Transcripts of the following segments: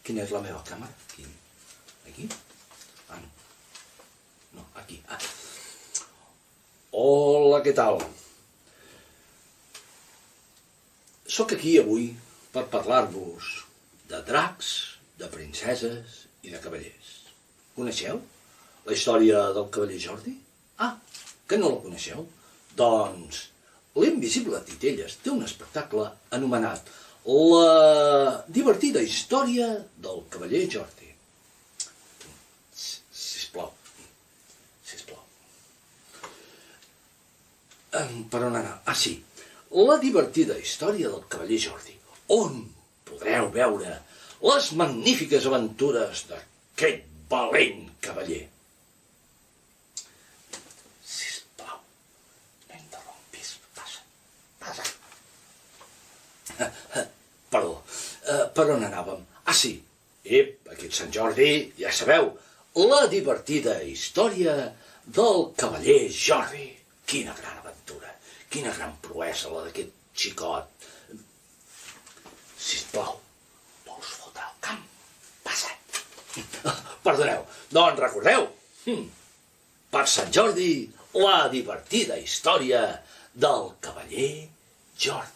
Quina és la meva càmera? Aquí? Ah, no. No, aquí. Ah. Hola, què tal? Soc aquí avui per parlar-vos de dracs, de princeses i de cavallers. Coneixeu la història del cavaller Jordi? Ah, que no la coneixeu? Doncs l'Invisible Titelles té un espectacle anomenat La divertida història del cavaller Jordi. Sisplau. Per on anar? Ah, sí. La divertida història del cavaller Jordi, on podreu veure les magnífiques aventures d'aquest valent cavaller. Sisplau, no interrompis. Passa. Perdó, per on anàvem? Ah, sí, aquest Sant Jordi, ja sabeu, la divertida història del cavaller Jordi. Quina gran aventura, quina gran proesa la d'aquest xicot. Sisplau, vols fotre el camp? Passa. Perdoneu, doncs recordeu, per Sant Jordi, la divertida història del cavaller Jordi.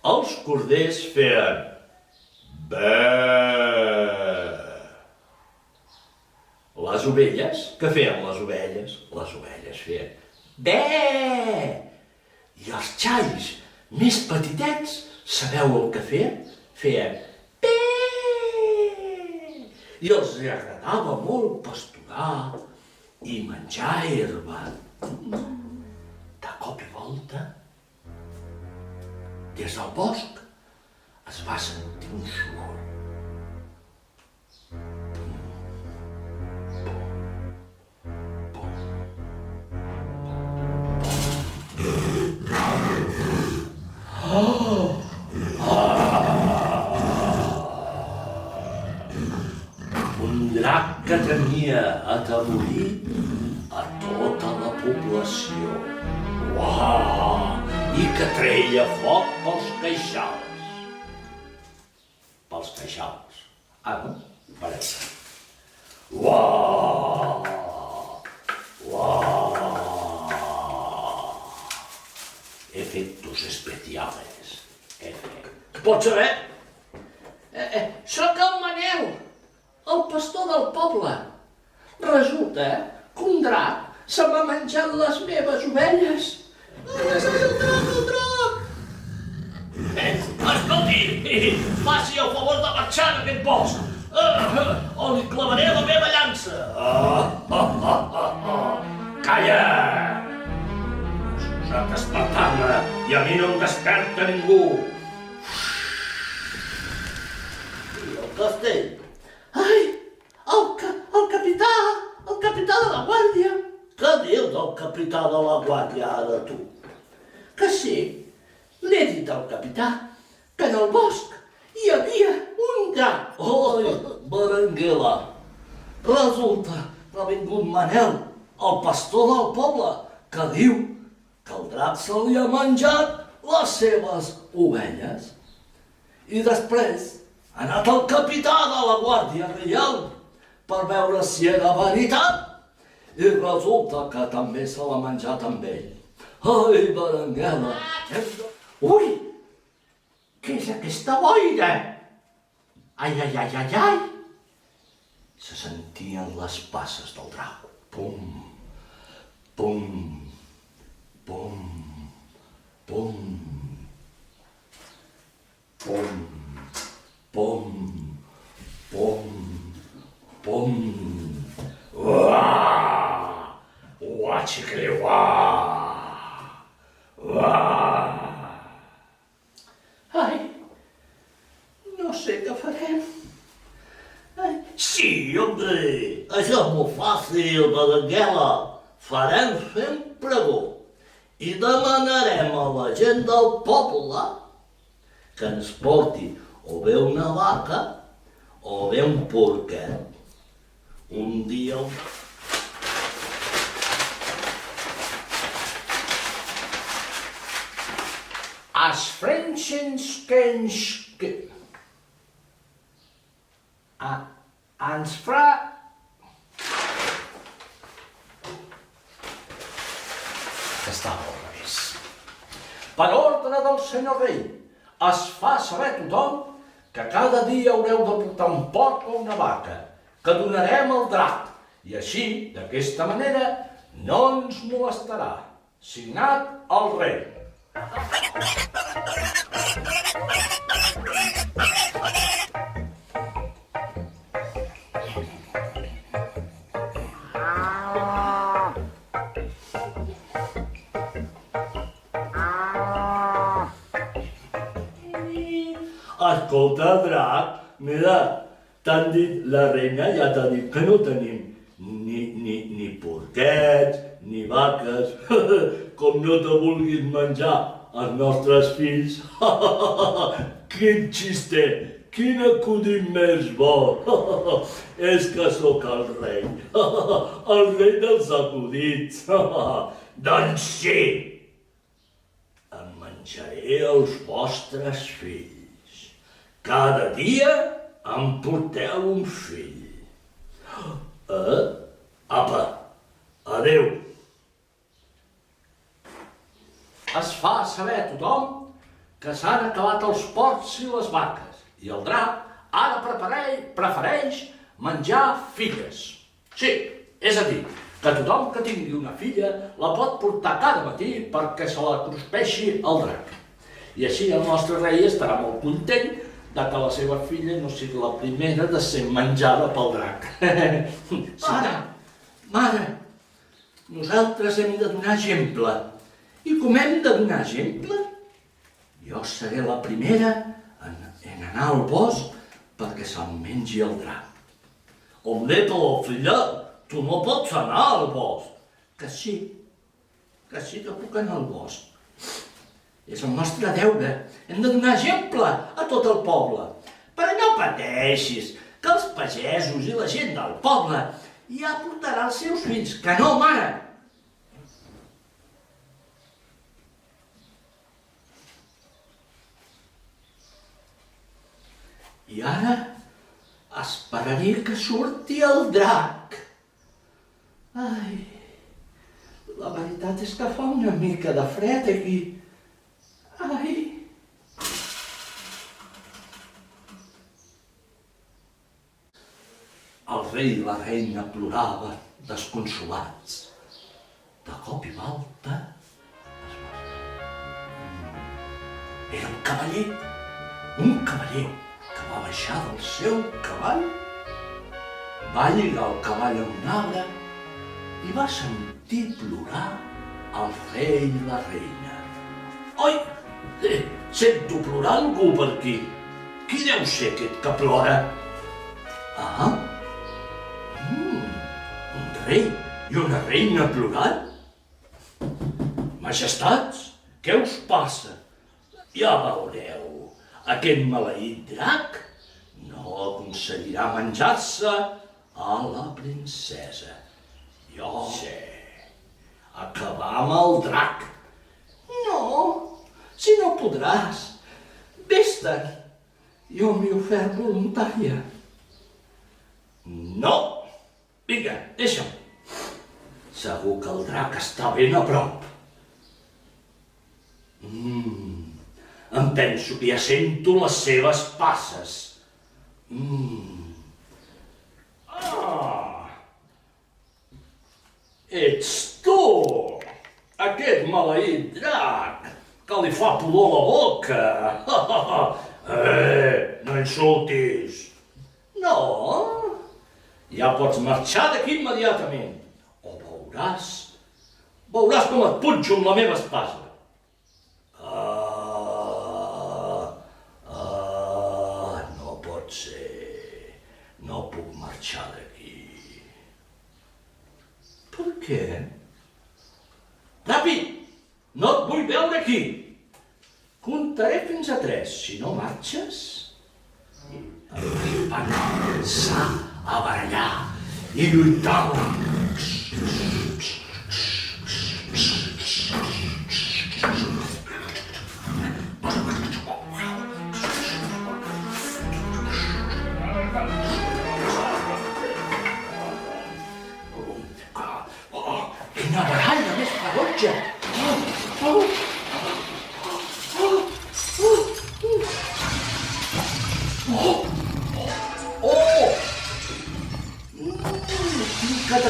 Els corders feien bé. Les ovelles, què feien les ovelles? Les ovelles feien bé. I els xais més petitets, sabeu el que feien? Feien bé. I els agradava molt pasturar i menjar herba. De cop i volta, des del bosc es va sentir un soroll. Un drac que tenia atemorit a tota la població. Uau! I que treia foc pels queixals. Pels queixals. Ah, no? Pareix. Uau! Uau! Efectos especiales. Pots saber? Soc el Manel, el pastor del poble. Resulta que un drac se m'ha menjat les meves ovelles. El drac! Escolti, faci el favor de marxar d'aquest bosc, o li clavaré la meva llança. Calla! Has gosat despertar-me i a mi no em desperta ningú. I el castell? Ai, el capità de la guàrdia. Què dius del capità de la guàrdia ara, tu? Que sí, l'he dit al capità que en el bosc hi havia un drac. Oi, Berenguela, resulta que ha vingut Manel, el pastor del poble, que diu que el drac se li ha menjat les seves ovelles. I després ha anat el capità de la Guàrdia Reial per veure si era veritat. I resulta que també se l'ha menjat amb ell. Ai, Berenguela, Ui, Què és aquesta boira? Ai, ai, ai, ai, ai! Se sentien les passes del drac. Pum, pum, pum, pum, pum, pum, pum, pum. Uah! Uah, xicle, uah! Uah! Ai, no sé què farem. Ai. Sí, hombre, això és molt fàcil, Berenguela. Farem fent pregó i demanarem a la gent del poble que ens porti o bé una vaca o bé un porquet. Un dia... As Frenschenskens... Ens fra... Que estava al revés. Per ordre del senyor rei, es fa saber a tothom que cada dia haureu de portar un porc o una vaca, que donarem al drac, i així, d'aquesta manera, no ens molestarà. Signat el rei. Escolta, drac, mira, t'han dit, la reina ja t'ha dit que no tenim ni porquets, ni vaques, com no te vulguis menjar els nostres fills. Quin xiste, quin acudit més bo. És que sóc el rei dels acudits. Doncs sí, em menjaré els vostres fills. Cada dia em porteu un fill. Apa, adeu. Es fa saber a tothom que s'han acabat els porcs i les vaques, i el drac ara prefereix menjar filles. Sí, és a dir, que tothom que tingui una filla la pot portar cada matí perquè se la cruspeixi el drac. I així el nostre rei estarà molt content de que la seva filla no sigui la primera de ser menjada pel drac. Mare, nosaltres hem de donar exemple. I com hem de donar exemple, jo seré la primera en anar al bosc perquè se'l mengi el drac. Hombre, però, filla, tu no pots anar al bosc. Que sí que puc anar al bosc. És el nostre deure. Hem de donar exemple a tot el poble. Però no pateixis, que els pagesos i la gent del poble ja portaran els seus fills. Que no, mare! I ara esperaré que surti el drac. Ai, la veritat és que fa una mica de fred aquí. Ai. El rei i la reina ploraven, desconsolats. De cop i volta es va... Era un cavaller que va baixar del seu cavall, va lligar el cavall a un arbre i va sentir plorar el rei i la reina. Oi! Sento plorar algú per aquí. Qui deu ser aquest que plora? Ah? Un rei i una reina plorant? Majestats, què us passa? Ja veureu, aquest maleït drac no aconseguirà menjar-se a la princesa. Jo sé acabar amb el drac. No, si no podràs. Vés-te'n. Jo m'hi he ofert voluntària. No. Vinga, deixa'm. Segur que el drac està ben a prop. Em penso que ja sento les seves passes. Ah! Ets tu! Aquest maleït drac que li fa pudor la boca! No insultis! No? Ja pots marxar d'aquí immediatament. O veuràs com et punxo amb la meva espasa. No pot ser. No puc marxar d'aquí. Per què? Ràpid! No et vull veure aquí! Comptaré fins a 3. Si no marxes, van començar a barallar i lluitar. Quina baralla més ferotge!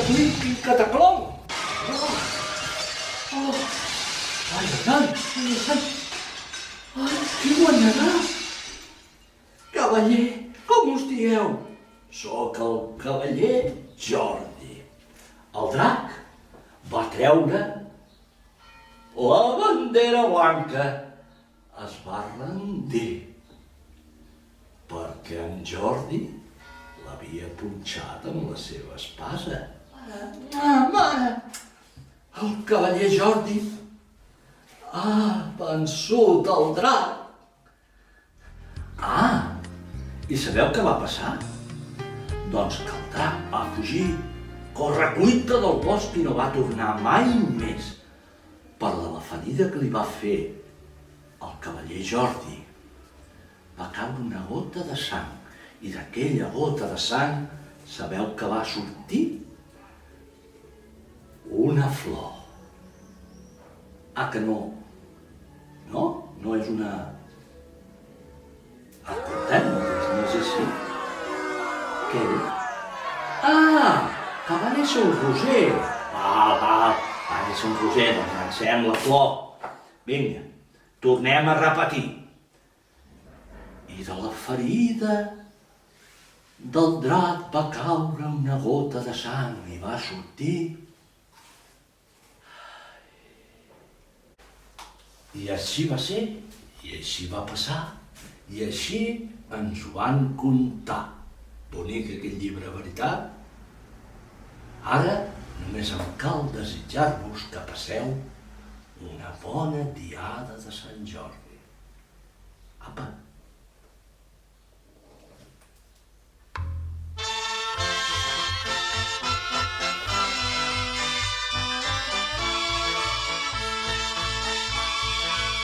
Quin cataclom! Ai, qui guanyarà? Cavaller, com us dieu? Soc el cavaller Jordi. El drac va treure la bandera blanca. Es va rendir perquè en Jordi l'havia punxat amb la seva espasa. Mare! El cavaller Jordi ha vençut el drac. I sabeu què va passar? Doncs que el drac va fugir, correcuita del bosc i no va tornar mai més. Per la ferida que li va fer el cavaller Jordi va caure una gota de sang. I d'aquella gota de sang, sabeu que va sortir? Una flor. Que no? No? No és una... Escoltem, no és així. Què és? Que va néixer un roser. Va néixer un roser, doncs llancem la flor. Vinga, tornem a repetir. I de la ferida del drac va caure una gota de sang i va sortir. I així va ser, i així va passar, i així ens ho van contar. Bonic aquest llibre, veritat? Ara només em cal desitjar-vos que passeu una bona diada de Sant Jordi. Apa!